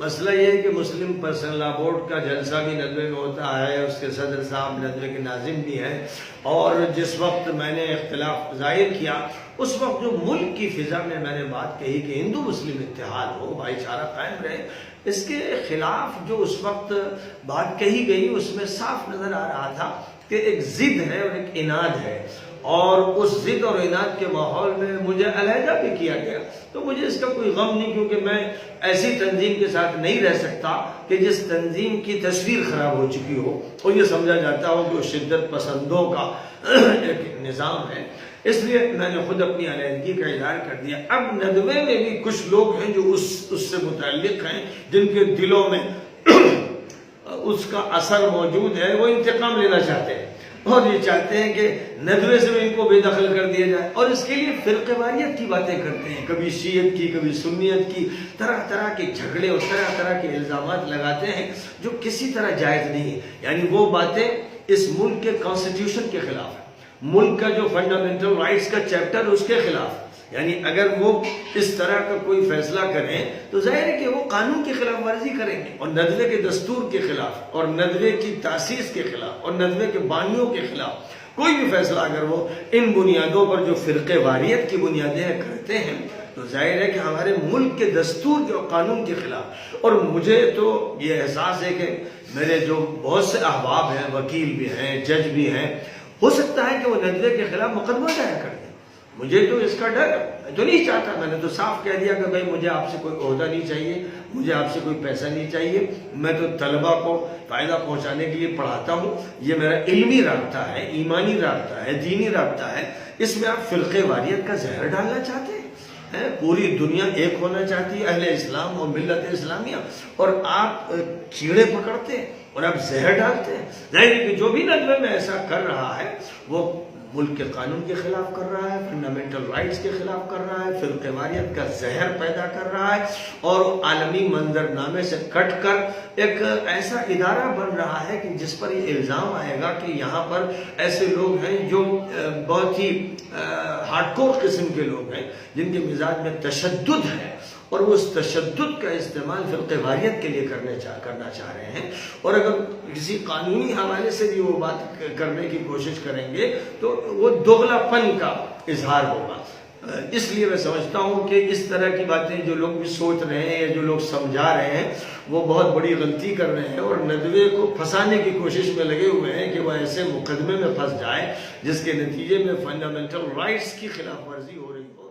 مسئلہ یہ ہے کہ مسلم پرسنل لا بورڈ کا جلسہ بھی ندوے میں ہوتا ہے، اس کے صدر صاحب ندوے کے ناظم بھی ہیں، اور جس وقت میں نے اختلاف ظاہر کیا اس وقت جو ملک کی فضا میں نے بات کہی کہ ہندو مسلم اتحاد ہو، بھائی چارہ قائم رہے، اس کے خلاف جو اس وقت بات کہی گئی اس میں صاف نظر آ رہا تھا کہ ایک ضد ہے اور ایک اناد ہے، اور اس ضد اور اناد کے ماحول میں مجھے علیحدہ بھی کیا گیا، تو مجھے اس کا کوئی غم نہیں، کیونکہ میں ایسی تنظیم کے ساتھ نہیں رہ سکتا کہ جس تنظیم کی تصویر خراب ہو چکی ہو اور یہ سمجھا جاتا ہو کہ وہ شدت پسندوں کا ایک نظام ہے، اس لیے میں نے خود اپنی علیحدگی کا اظہار کر دیا۔ اب ندوے میں بھی کچھ لوگ ہیں جو اس سے متعلق ہیں، جن کے دلوں میں اس کا اثر موجود ہے، وہ انتقام لینا چاہتے ہیں اور یہ چاہتے ہیں کہ ندوے سے ان کو بے دخل کر دیا جائے، اور اس کے لیے فرقہ واریت کی باتیں کرتے ہیں، کبھی شیعت کی، کبھی سنیت کی، طرح طرح کے جھگڑے اور طرح طرح کے الزامات لگاتے ہیں جو کسی طرح جائز نہیں ہے۔ یعنی وہ باتیں اس ملک کے کانسٹیٹیوشن کے خلاف ہے، ملک کا جو فنڈامنٹل رائٹس کا چیپٹر اس کے خلاف، یعنی اگر وہ اس طرح کا کوئی فیصلہ کریں تو ظاہر ہے کہ وہ قانون کی خلاف ورزی کریں گے، اور ندوے کے دستور کے خلاف، اور ندوے کی تاسیس کے خلاف، اور ندوے کے بانیوں کے خلاف کوئی بھی فیصلہ اگر وہ ان بنیادوں پر جو فرقہ واریت کی بنیادیں کرتے ہیں تو ظاہر ہے کہ ہمارے ملک کے دستور کے اور قانون کے خلاف۔ اور مجھے تو یہ احساس ہے کہ میرے جو بہت سے احباب ہیں، وکیل بھی ہیں، جج بھی ہیں، ہو سکتا ہے کہ وہ ندوے کے خلاف مقدمہ دائر کر دیں، مجھے تو اس کا ڈر ہے، میں تو نہیں چاہتا، میں نے تو صاف کہہ دیا کہ بھائی مجھے آپ سے کوئی عہدہ نہیں چاہیے، مجھے آپ سے کوئی پیسہ نہیں چاہیے، میں تو طلبہ کو فائدہ پہنچانے کے لیے پڑھاتا ہوں، یہ میرا علمی رابطہ ہے، ایمانی رابطہ ہے، دینی رابطہ ہے، اس میں آپ فرقہ واریت کا زہر ڈالنا چاہتے ہیں؟ پوری دنیا ایک ہونا چاہتی ہے، اہل اسلام اور ملت اسلامیہ، اور آپ کیڑے پکڑتے ہیں اور آپ زہر ڈالتے ہیں۔ ظاہر ہے کہ جو بھی ندوے میں ایسا کر رہا ہے وہ ملک کے قانون کے خلاف کر رہا ہے، فنڈامنٹل رائٹس کے خلاف کر رہا ہے، فرقہ واریت کا زہر پیدا کر رہا ہے، اور عالمی منظرنامے سے کٹ کر ایک ایسا ادارہ بن رہا ہے کہ جس پر یہ الزام آئے گا کہ یہاں پر ایسے لوگ ہیں جو بہت ہی ہارڈ کور قسم کے لوگ ہیں، جن کے مزاج میں تشدد ہے، اور وہ اس تشدد کا استعمال فرقہ واریت کے لیے کرنا چاہ رہے ہیں، اور اگر کسی قانونی حوالے سے بھی وہ بات کرنے کی کوشش کریں گے تو وہ دوغلا پن کا اظہار ہوگا۔ اس لیے میں سمجھتا ہوں کہ اس طرح کی باتیں جو لوگ بھی سوچ رہے ہیں یا جو لوگ سمجھا رہے ہیں وہ بہت بڑی غلطی کر رہے ہیں، اور ندوے کو پھنسانے کی کوشش میں لگے ہوئے ہیں کہ وہ ایسے مقدمے میں پھنس جائے جس کے نتیجے میں فنڈامنٹل رائٹس کی خلاف ورزی ہو رہی ہو۔